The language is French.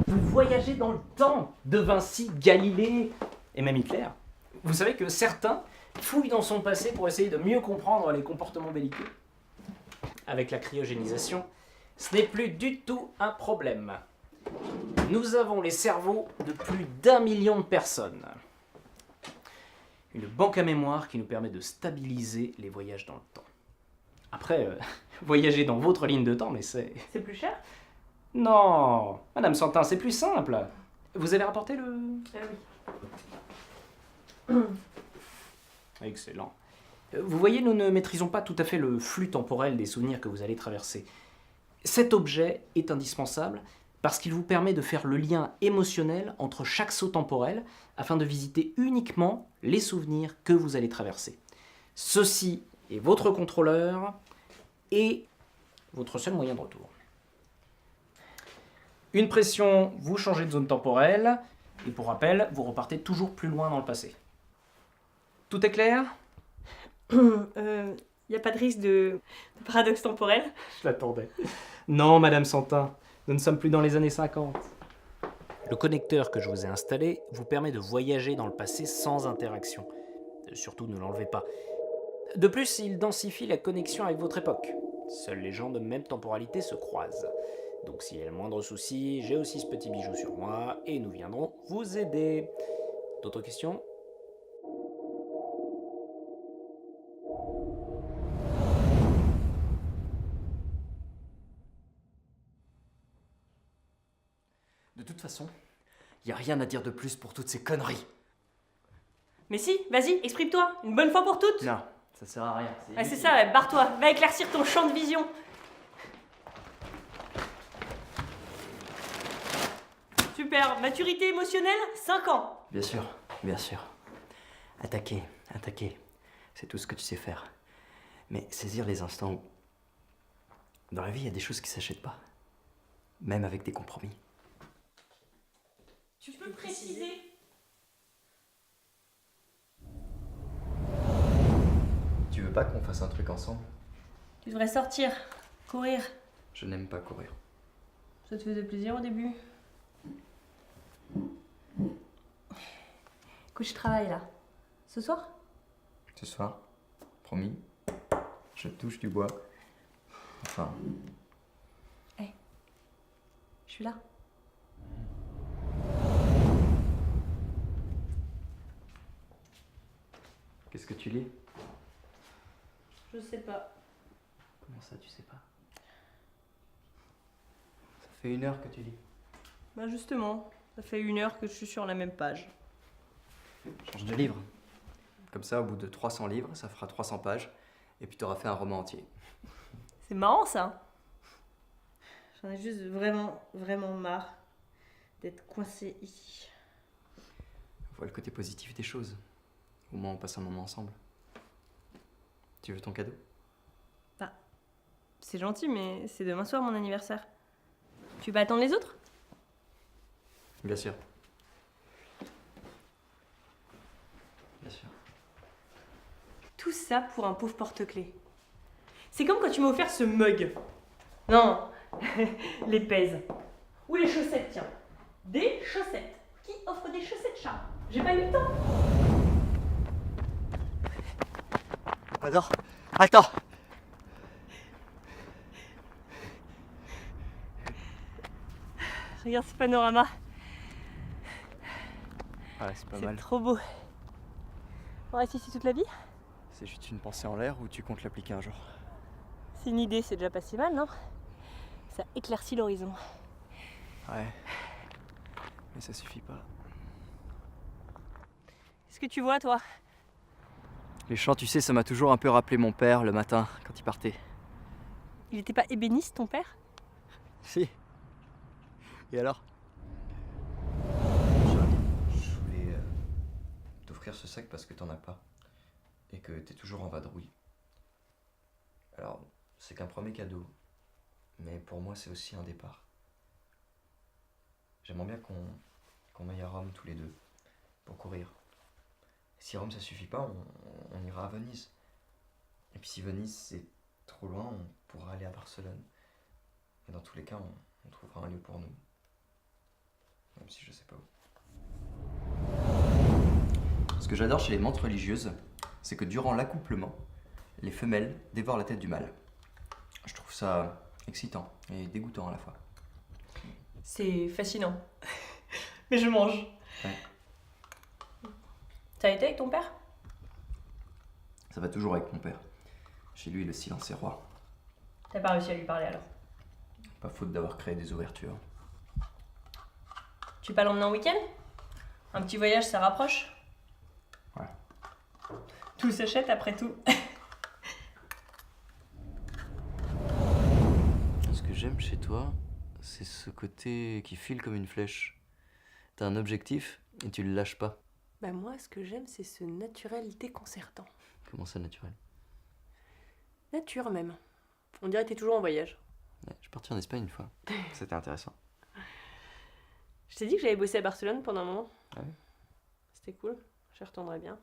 Vous voyagez dans le temps, De Vinci, Galilée et même Hitler. Vous savez que certains fouillent dans son passé pour essayer de mieux comprendre les comportements belliqueux. Avec la cryogénisation, ce n'est plus du tout un problème. Nous avons les cerveaux de plus d'1 million de personnes. Une banque à mémoire qui nous permet de stabiliser les voyages dans le temps. Après, voyager dans votre ligne de temps, mais c'est... C'est plus cher? Non, Madame Santin, c'est plus simple. Vous avez rapporté le... Oui. Excellent. Vous voyez, nous ne maîtrisons pas tout à fait le flux temporel des souvenirs que vous allez traverser. Cet objet est indispensable parce qu'il vous permet de faire le lien émotionnel entre chaque saut temporel afin de visiter uniquement les souvenirs que vous allez traverser. Ceci est votre contrôleur et votre seul moyen de retour. Une pression, vous changez de zone temporelle, et pour rappel, vous repartez toujours plus loin dans le passé. Tout est clair ? Y a pas de risque de paradoxe temporel? Je l'attendais. Non, Madame Santin, nous ne sommes plus dans les années 50. Le connecteur que je vous ai installé vous permet de voyager dans le passé sans interaction. Surtout, ne l'enlevez pas. De plus, il densifie la connexion avec votre époque. Seuls les gens de même temporalité se croisent. Donc s'il y a le moindre souci, j'ai aussi ce petit bijou sur moi et nous viendrons vous aider. D'autres questions ? De toute façon, y a rien à dire de plus pour toutes ces conneries. Mais si, vas-y, exprime-toi, une bonne fois pour toutes. Non, ça sert à rien. Ah, c'est ça, ouais, barre-toi, va éclaircir ton champ de vision. Super, maturité émotionnelle, 5 ans. Bien sûr, bien sûr. Attaquer, c'est tout ce que tu sais faire. Mais saisir les instants où... Dans la vie, il y a des choses qui s'achètent pas. Même avec des compromis. Tu peux préciser? Tu veux pas qu'on fasse un truc ensemble? Tu devrais sortir, courir. Je n'aime pas courir. Ça te faisait plaisir au début? Écoute, je travaille là. Ce soir? Ce soir, promis, je touche du bois. Enfin, Je suis là. qu'est-ce que tu lis? Je sais pas. Comment ça, tu sais pas? Ça fait 1 heure que tu lis. Bah justement, ça fait 1 heure que je suis sur la même page. Change de livre. Comme ça, au bout de 300 livres, ça fera 300 pages, et puis t'auras fait un roman entier. C'est marrant ça. J'en ai juste vraiment marre d'être coincée ici. Vois le côté positif des choses. Au moins, on passe un moment ensemble. Tu veux ton cadeau? C'est gentil, mais c'est demain soir mon anniversaire. Tu vas attendre les autres? Bien sûr. Bien sûr. Tout ça pour un pauvre porte-clés. C'est comme quand tu m'as offert ce mug. Non, les pèses. Ou les chaussettes, tiens. Des chaussettes. Qui offre des chaussettes chat? J'ai pas eu le temps. Attends. Regarde ce panorama. Ouais, c'est pas C'est mal. trop beau. On reste ici toute la vie? C'est juste une pensée en l'air ou tu comptes l'appliquer un jour? C'est une idée, c'est déjà pas si mal, non? Ça éclaircit l'horizon. Ouais. Mais ça suffit pas. Qu'est-ce que tu vois, toi? Les chants, tu sais, ça m'a toujours un peu rappelé mon père le matin quand il partait. Il était pas ébéniste, ton père? Si. Et alors? Je voulais t'offrir ce sac parce que t'en as pas. Et que t'es toujours en vadrouille. Alors, c'est qu'un premier cadeau. Mais pour moi, c'est aussi un départ. J'aimerais bien qu'on aille à Rome tous les deux. Pour courir. Si Rome ça suffit pas, on ira à Venise. Et puis si Venise c'est trop loin, on pourra aller à Barcelone. Et dans tous les cas, on trouvera un lieu pour nous. Même si je sais pas où. Ce que j'adore chez les mantes religieuses, c'est que durant l'accouplement, les femelles dévorent la tête du mâle. Je trouve ça excitant et dégoûtant à la fois. C'est fascinant. Mais je mange. Ouais. T'as été avec ton père? Ça va toujours avec mon père. Chez lui, le silence est roi. T'as pas réussi à lui parler alors? Pas faute d'avoir créé des ouvertures. Tu veux pas l'emmener en week-end? Un petit voyage, ça rapproche? Ouais. Tout s'achète après tout. Ce que j'aime chez toi, c'est ce côté qui file comme une flèche. T'as un objectif et tu le lâches pas. Bah moi, ce que j'aime, c'est ce naturel déconcertant. Comment ça, naturel? Nature même. On dirait que t'es toujours en voyage. Ouais, je suis parti en Espagne une fois. C'était intéressant. Je t'ai dit que j'avais bossé à Barcelone pendant un moment. Ah ouais? C'était cool. J'y retournerai bien.